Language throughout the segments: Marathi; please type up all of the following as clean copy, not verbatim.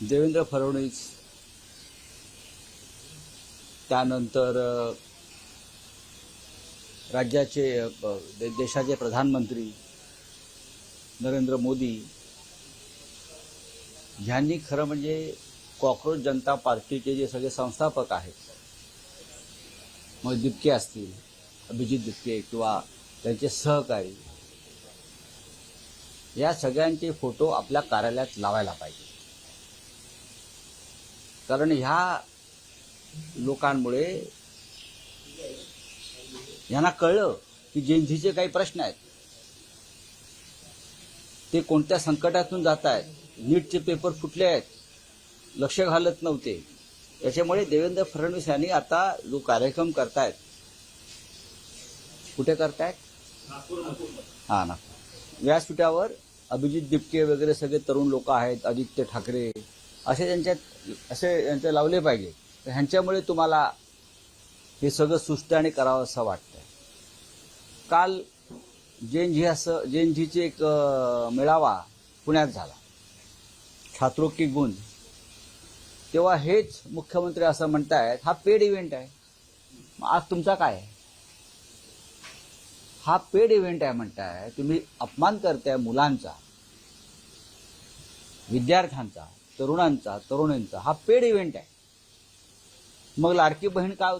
देवेंद्र फडणवीस, त्यानंतर राज्याचे देशाचे प्रधानमंत्री नरेंद्र मोदी यांनी खरं म्हणजे कॉकरोच जनता पार्टीचे जे सगळे संस्थापक आहेत, मग दिपके असतील, अभिजित दिपके किंवा त्यांचे सहकारी, या सगळ्यांचे फोटो आपल्या कार्यालयात लावायला पाहिजे. कारण ह्या लोकांमुळे यांना कळलं की जेनझीचे काही प्रश्न आहेत, ते कोणत्या संकटातून जात आहेत. नीटचे पेपर फुटले आहेत, लक्ष घालत नव्हते. त्याच्यामुळे देवेंद्र फडणवीस यांनी आता जो कार्यक्रम करतायत, कुठे करतायत? हा, नागपूर व्यासपीठावर अभिजित दिपके वगैरे सगळे तरुण लोक आहेत, आदित्य ठाकरे असे यांचे लावले पाहिजे. तर ह्यांच्यामुळे तुम्हाला हे सगळं सुस्त्याने करावं असं वाटतंय. काल जेएनझीचे एक मेळावा पुण्यात झाला, छात्रों की गुंज. तेव्हा हेच मुख्यमंत्री असं म्हणतायत हा पेड इव्हेंट आहे. आज तुमचा काय आहे? हा पेड इव्हेंट आहे म्हणताय, तुम्ही अपमान करताय मुलांचा, विद्यार्थ्यांचा, तरुणांचा. हा पेड इव्हेंट आहे. मग लाडकी बहीण काय?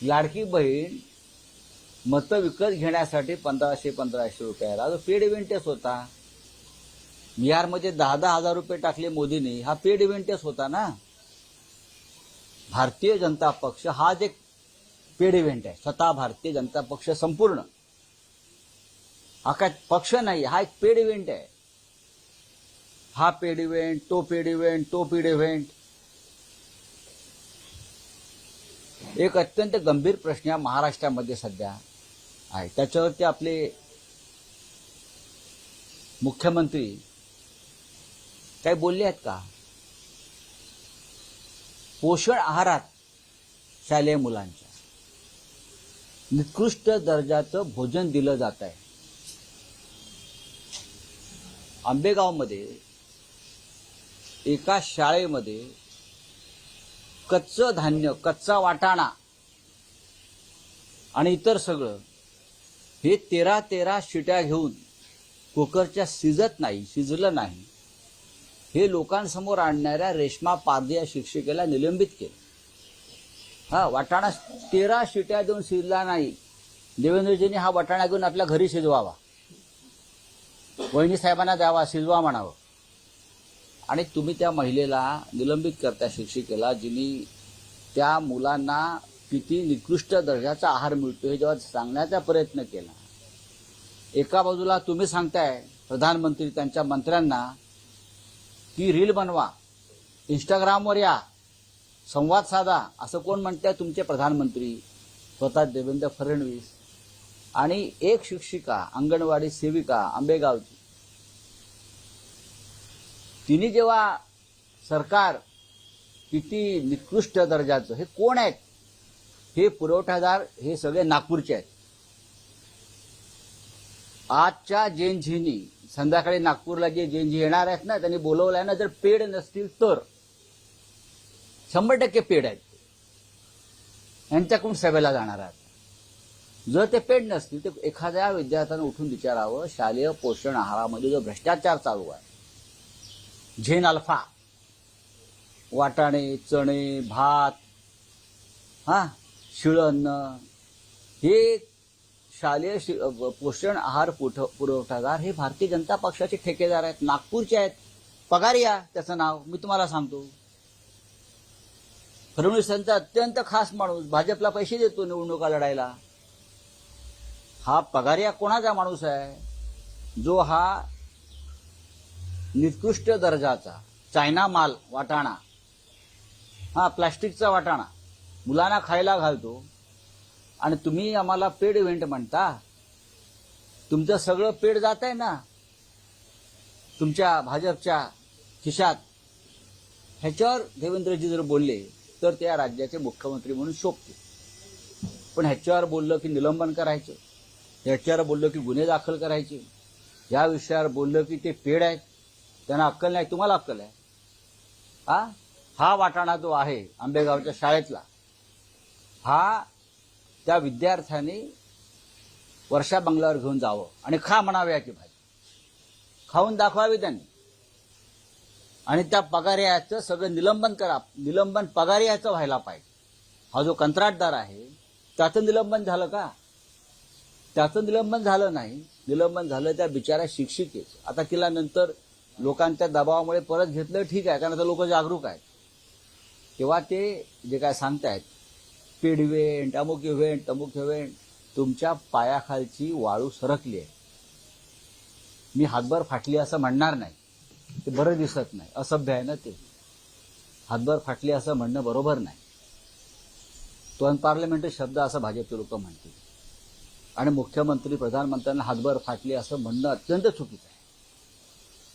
लाडकी बहीण मतं विकत घेण्यासाठी 1500 रुपयाला जो पेड इव्हेंटच होता. बिहारमध्ये 10,000 रुपये टाकले मोदींनी, हा पेड इव्हेंटच होता ना. भारतीय जनता पक्ष हाच एक पेड इव्हेंट आहे. स्वतः भारतीय जनता पक्ष संपूर्ण हा काय पक्ष नाही, हा एक पेड इव्हेंट आहे. हा पेड इव्हेंट, तो पेड इव्हेंट, तो पेड इव्हेंट. एक अत्यंत गंभीर प्रश्न या महाराष्ट्रामध्ये सध्या आहे. त्याच्यावरती आपले मुख्यमंत्री काही बोलले आहेत का? पोषण आहारात शालेय मुलांच्या निकृष्ट दर्जाचं भोजन दिलं जात आहे. आंबेगावमध्ये एका शाळेमध्ये कच्चं धान्य, कच्चा वाटाणा आणि इतर सगळं हे 13 शिट्या घेऊन कुकरच्या शिजलं नाही, हे लोकांसमोर आणणाऱ्या रेश्मा पारधी या शिक्षिकेला निलंबित केलं. हा वाटाणा 13 शिट्या देऊन शिजला नाही. देवेंद्रजींनी हा वाटाणा घेऊन आपल्या घरी शिजवावा, वहिनी साहेबांना द्यावा, शिजवा म्हणावं. आणि तुम्ही त्या महिलेला निलंबित करता, शिक्षिकेला, जिनी त्या मुलांना किती निकृष्ट दर्जाचा आहार मिळतो हे जेव्हा सांगण्याचा प्रयत्न केला. एका बाजूला तुम्ही सांगताय प्रधानमंत्री त्यांच्या मंत्र्यांना की रील बनवा, इंस्टाग्रामवर या, संवाद साधा. असं कोण म्हणताय? तुमचे प्रधानमंत्री स्वतः देवेंद्र फडणवीस. आणि एक शिक्षिका, अंगणवाडी सेविका आंबेगावची, तिने जेव्हा सरकार किती निकृष्ट दर्जाचं, हे कोण आहेत? हे पुरवठादार हे सगळे नागपूरचे आहेत. आजच्या जेएनझीनी संध्याकाळी नागपूरला जे जेएनझी येणार आहेत ना, त्यांनी बोलवलंय ना, जर पेड नसतील तर 100% पेड आहेत. यांच्याकडून सभेला जाणार आहेत. जर ते पेड नसतील तर एखाद्या विद्यार्थ्यानं उठून विचारावं, शालेय पोषण आहारामध्ये जो भ्रष्टाचार चालू आहे, झेन अल्फा, वाटाणे, चणे, भात, शिळं अन्न, हे शालेय पोषण आहार पुरवठादार हे भारतीय जनता पक्षाचे ठेकेदार आहेत, नागपूरचे आहेत. पगारिया त्याचं नाव मी तुम्हाला सांगतो. फडणवीसांचा अत्यंत खास माणूस, भाजपला पैसे देतो निवडणुका लढायला. हा पगारिया कोणाचा माणूस आहे? जो हा निकृष्ट दर्जाचा चायना माल वाटाणा, प्लास्टिकचा वाटाणा मुलांना खायला घालतो. आणि तुम्ही आम्हाला पेड इव्हेंट म्हणता. तुमचं सगळं पेड जात आहे ना तुमच्या भाजपच्या खिशात. ह्याच्यावर देवेंद्रजी जर बोलले तर त्या राज्याचे मुख्यमंत्री म्हणून शोभते. पण ह्याच्यावर बोललं की निलंबन करायचं, ह्याच्यावर बोललं की गुन्हे दाखल करायचे, या विषयावर बोललं की ते पेड आहेत. त्यांना अक्कल नाही, तुम्हाला अक्कल आहे. हा वाटाणा जो आहे आंबेगावच्या शाळेतला, हा त्या विद्यार्थ्यांनी वर्षा बंगल्यावर घेऊन जावं आणि खा म्हणावे याची भाजी खाऊन दाखवावी त्यांनी. आणि त्या पगारियाचं सगळं निलंबन पगारियाचं व्हायला पाहिजे. हा जो कंत्राटदार आहे त्याचं निलंबन झालं का? त्याचं निलंबन झालं नाही. निलंबन झालं त्या बिचाऱ्या शिक्षिकेचं. आता तिला नंतर लोकांच्या दबावामुळे परत घेतलं, ठीक आहे, कारण आता लोक जागरूक आहेत. तेव्हा ते जे काय सांगतायत पेड इव्हेंट, अमुक इव्हेंट, तमुक इव्हेंट, तुमच्या पायाखालची वाळू सरकली आहे. मी हातभर फाटली असं म्हणणार नाही, ते बरं दिसत नाही, असभ्य आहे ना ते. हातभर फाटली असं म्हणणं बरोबर नाही. तो अनपार्लमेंटरी शब्द असं भाजपचे लोक म्हणतील. आणि मुख्यमंत्री प्रधानमंत्र्यांना हातभर फाटली असं म्हणणं अत्यंत चुकीचं आहे.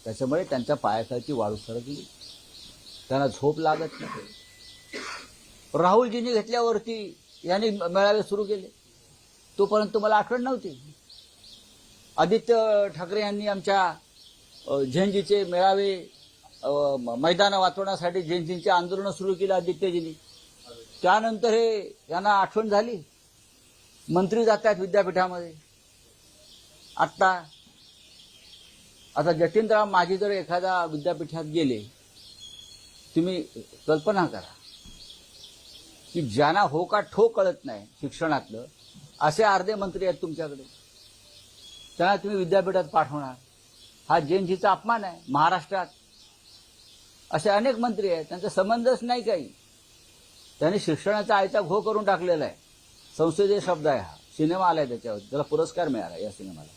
त्याच्यामुळे त्यांच्या पायाखालची वाळू सरकली, त्यांना झोप लागत नाही. राहुलजींनी घेतल्यावरती यांनी मेळावे सुरू केले, तोपर्यंत मला आठवण नव्हती. आदित्य ठाकरे यांनी आमच्या झेंजीचे मेळावे, मैदानं वाचवण्यासाठी झेंजींचे आंदोलनं सुरू केली आदित्यजींनी. त्यानंतर यांना आठवण झाली, मंत्री जात आहेत विद्यापीठामध्ये. आता जतीनराव माझी जर एखाद्या विद्यापीठात गेले, तुम्ही कल्पना करा की ज्यांना हो का ठो कळत नाही शिक्षणातलं, असे अर्धे मंत्री आहेत तुमच्याकडे. त्यांना तुम्ही विद्यापीठात पाठवणार, हा जैनजीचा अपमान आहे. महाराष्ट्रात असे अनेक मंत्री आहेत, त्यांचा संबंधच नाही काही. त्यांनी शिक्षणाचा आयता घो करून टाकलेला आहे. संसदीय शब्द आहे हा. सिनेमा आलाय त्याच्यावर, त्याला पुरस्कार मिळाला या सिनेमाला.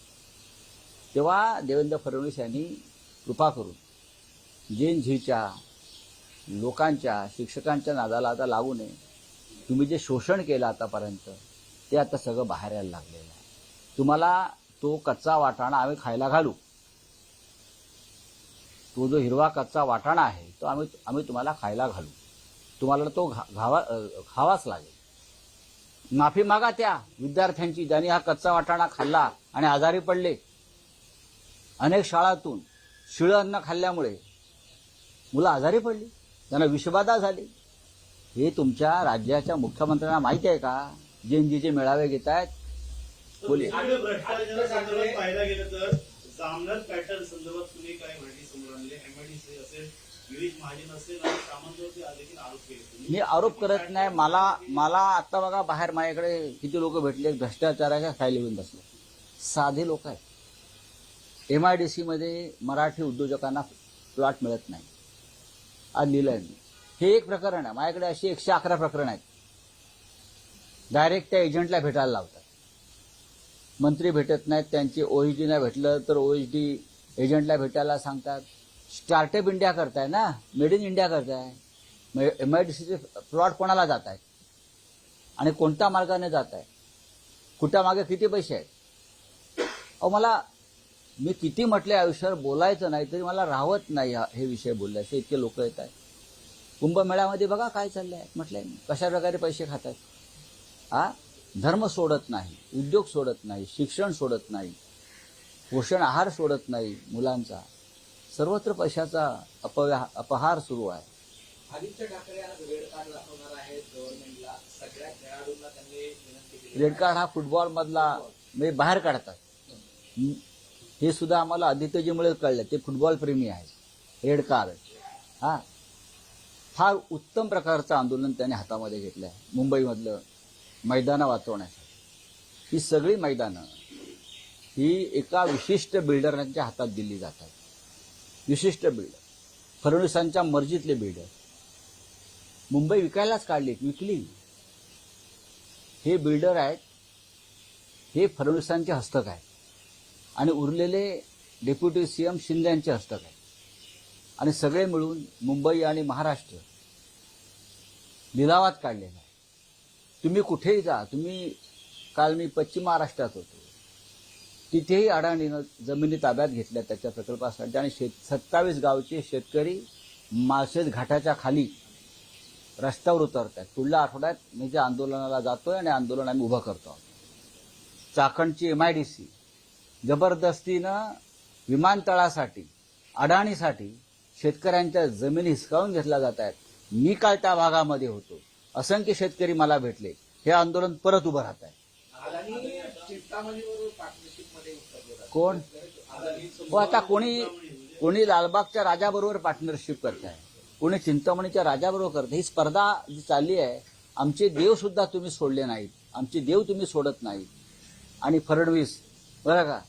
तेव्हा देवेंद्र फडणवीस यांनी कृपा करून जैनजीच्या लोकांच्या, शिक्षकांच्या नादाला आता लागू नये. तुम्ही जे शोषण केलं आतापर्यंत ते आता सगळं बाहेर यायला लागलेलं आहे. तुम्हाला तो कच्चा वाटाणा आम्ही खायला घालू. तो जो हिरवा कच्चा वाटाणा आहे तो आम्ही तुम्हाला खायला घालू. तुम्हाला तो खावाच लागेल. माफी मागा त्या विद्यार्थ्यांची ज्यांनी हा कच्चा वाटाणा खाल्ला आणि आजारी पडले. अनेक शाळांतून शिळं अन्न खाल्ल्यामुळे मुलं आजारी पडली, त्यांना विषबाधा झाली. हे तुमच्या राज्याच्या मुख्यमंत्र्यांना माहिती आहे का? जैनजीचे मेळावे घेत आहेत. भ्रष्टाचारासंदर्भात पाहायला गेलं तर जामनगर पॅटर्न संदर्भात तुम्ही काय माहिती समोर आणली? एमआयडीसी असेल, गिरीश महाजन असेल आणि सामंतवरती देखील आरोप केले. मी आरोप करत नाही. मला आता बघा बाहेर माझ्याकडे किती लोक भेटले भ्रष्टाचाराच्या फाईल घेऊन बसले. साधे लोक आहेत. एमआयडीसी मध्ये मराठी उद्योजकांना प्लॉट मिळत नाही, आज लिहिलंय मी. हे एक प्रकरण आहे. माझ्याकडे अशी 111 प्रकरण आहेत. डायरेक्ट त्या एजंटला भेटायला लावतात. मंत्री भेटत नाहीत, त्यांची ओएचडी नाही भेटलं तर ओएचडी एजंटला भेटायला सांगतात. स्टार्टअप इंडिया करताय ना, मेड इन इंडिया करताय. एमआयडीसीचे प्लॉट कोणाला जात आहेत आणि कोणत्या मार्गाने जात आहे, कुठल्या मागे किती पैसे आहेत? मी किती म्हटले आयुष्यावर बोलायचं नाही तरी मला राहत नाही हे विषय बोलल्याचे. इतके लोक येत आहेत. कुंभमेळ्यामध्ये बघा काय चाललंय, म्हटलंय कशा प्रकारे पैसे खात आहेत. धर्म सोडत नाही, उद्योग सोडत नाही, शिक्षण सोडत नाही, पोषण आहार सोडत नाही मुलांचा. सर्वत्र पैशाचा अपहार सुरू आहे. आदित्य ठाकरे आज रेड कार्ड दाखवणार आहेत गव्हर्नमेंटला. सगळ्या खेळाडूंना त्यांनी विनंती केली. रेड कार्ड हा फुटबॉल मधला म्हणजे बाहेर काढतात. हे सुद्धा आम्हाला आदित्यजीमुळे कळलं. ते फुटबॉल प्रेमी आहेत. रेड कार्ड फार उत्तम प्रकारचं आंदोलन त्यांनी हातामध्ये घेतलं आहे. मुंबईमधलं मैदानं वाचवण्यासाठी. ही सगळी मैदानं ही एका विशिष्ट बिल्डरांच्या हातात दिली जातात. विशिष्ट बिल्डर, फडणवीसांच्या मर्जीतले बिल्डर. मुंबई विकायलाच काढली, विकली. हे बिल्डर आहेत, हे फडणवीसांचे हस्तक आहेत आणि उरलेले डेप्युटी सीएम शिंदे यांचे हस्तक आहेत. आणि सगळे मिळून मुंबई आणि महाराष्ट्र लिलावात काढलेला आहे. तुम्ही कुठेही जा. काल मी पश्चिम महाराष्ट्रात होतो, तिथेही अडाणीनं जमिनी ताब्यात घेतल्या त्याच्या प्रकल्पासाठी. आणि 27 गावचे शेतकरी माळशेज घाटाच्या खाली रस्त्यावर उतरत आहेत. पुढल्या आठवड्यात मी ज्या आंदोलनाला जातोय आणि आंदोलन आम्ही उभं करतो. चाकणची एमआयडीसी जबरदस्तीनं विमानतळासाठी अडाणीसाठी शेतकऱ्यांच्या जमिनी हिसकावून घेतल्या जात आहेत. मी काल त्या भागामध्ये होतो. असंख्य शेतकरी मला भेटले. हे आंदोलन परत उभं राहत आहे. अदानी चिंतामणीबरोबर पार्टनरशिपमध्ये उतरले जातात. कोण? अदानी हो, आता कोणी लालबागच्या राजाबरोबर पार्टनरशिप करत आहे, कोणी चिंतामणीच्या राजाबरोबर करत. ही स्पर्धा जी चालली आहे. आमचे देव सुद्धा तुम्ही सोडले नाहीत. आमचे देव तुम्ही सोडत नाहीत. आणि फडणवीस बरं का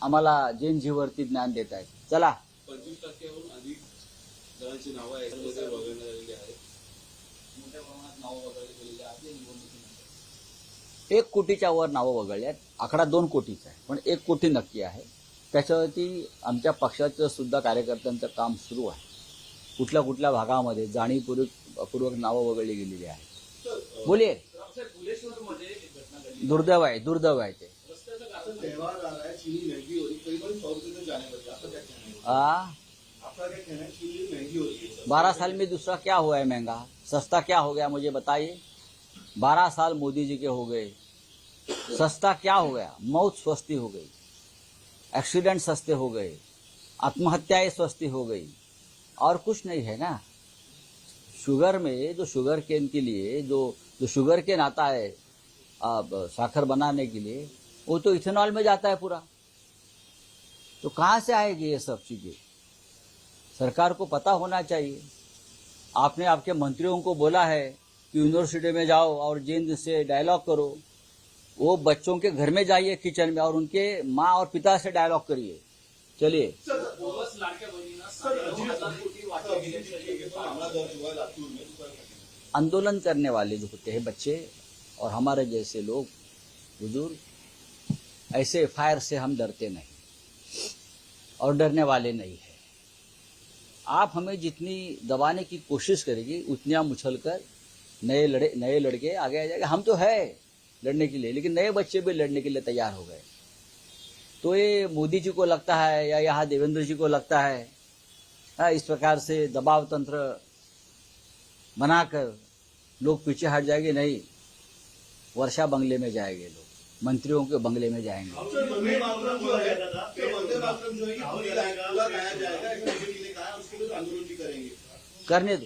आम्हाला जैनजीवरती ज्ञान देत आहेत. चला 25%हून अधिक जणांची नावं याच्यामध्ये वगळण्यात आलेली आहेत. मोठ्या प्रमाणात नावं वगैरे केलेली आहेत निवडणुकीनंतर. 1 कोटीच्या वर नावं वगळली आहेत. आकडा 2 कोटीचा आहे, पण 1 कोटी नक्की आहे. त्याच्यावरती आमच्या पक्षाचं सुद्धा कार्यकर्त्यांचं काम सुरू आहे. कुठल्या भागामध्ये जाणीवपूर्वक नावं वगळली गेलेली आहेत. बोलिये. साहेब, भुलेश्वरमध्ये एक घटना घडली. दुर्दैव आहे ते. रस्त्याचं सर, कारण त्योहार आ रहा है, चीनी महंगी हो रही है, करीबन 100 रुपये तक जाने लगे. आपका क्या कहना है? आपका क्या कहना है? चीनी महंगी हो रही है. 12 साल में दूसरा क्या हुआ है महंगा? सस्ता क्या हो गया मुझे बताइए. 12 साल मोदी जी के हो गए, सस्ता क्या हो गया? मौत सस्ती हो गई, एक्सीडेंट सस्ते हो गए, आत्महत्याएं सस्ती हो गई, और कुछ नहीं है ना. शुगर में जो शुगर केन के लिए जो शुगर केन आता है साखर बनाने के लिए, वो तो इथेनॉल में जाता है पूरा. तो कहाँ से आएगी ये सब चीजें? सरकार को पता होना चाहिए. आपने आपके मंत्रियों को बोला है कि यूनिवर्सिटी में जाओ और जैन से डायलॉग करो. वो बच्चों के घर में जाइए किचन में और उनके माँ और पिता से डायलॉग करिए. चलिए. बोगस लाडक्या बहिणींना 9,500 कोटी वाटले गेले. मामला दर्ज हुआ है लातूर में. तो क्या कहना है? आंदोलन करने वाले जो होते हैं बच्चे और हमारे जैसे लोग बुजुर्ग, ऐसे एफआईआर से हम डरते नहीं और डरने वाले नहीं है. आप हमें जितनी दबाने की कोशिश करेगी उतनी हम उछलकर नए लड़के आगे आ जाएंगे. हम तो है लड़ने के लिए, लेकिन नए बच्चे भी लड़ने के लिए तैयार हो गए. तो ये मोदी जी को लगता है या यहाँ देवेंद्र जी को लगता है इस प्रकार से दबाव तंत्र बनाकर लोग पीछे हट जाएंगे. नहीं, वर्षा बंगले में जाएंगे लोग, मंत्रियों के बंगले में जाएंगे. वंदे मातरम जो है कि पूरा गाया जाएगा, ऐसा मोदी जी ने कहा है. उसके लिए तो आंदोलन भी करेंगे. करने दो.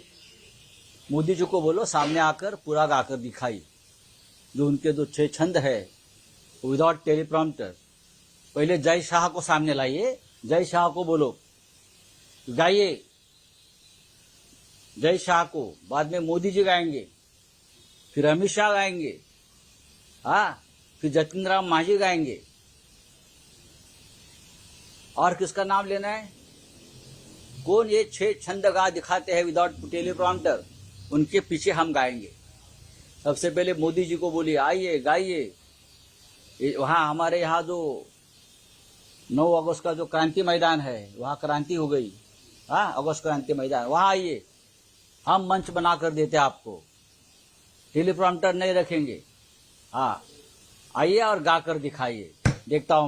मोदी जी को बोलो सामने आकर पूरा गाकर दिखाई. जो उनके जो 6 छंद है विदाउट टेलीप्रॉम्प्टर. पहले जय शाह को सामने लाइए, जय शाह को बोलो, गाइए जय शाह को. बाद में मोदी जी गाएंगे, फिर अमित शाह गाएंगे, फिर जतिन राम मांझी गाएंगे. और किसका नाम लेना है? कौन ये 6 छंद गा दिखाते हैं विदाउट टेलीप्रॉम्प्टर, उनके पीछे हम गाएंगे. सबसे पहले मोदी जी को बोलिए आइए गाइए. वहाँ हमारे यहाँ जो 9 अगस्त का जो क्रांति मैदान है, वहाँ क्रांति हो गई. अगस्त क्रांति मैदान, वहाँ आइए, हम मंच बना कर देते आपको. टेलीप्रॉम्प्टर नहीं रखेंगे. आइए और गा कर दिखाइए, देखता हूं मैं.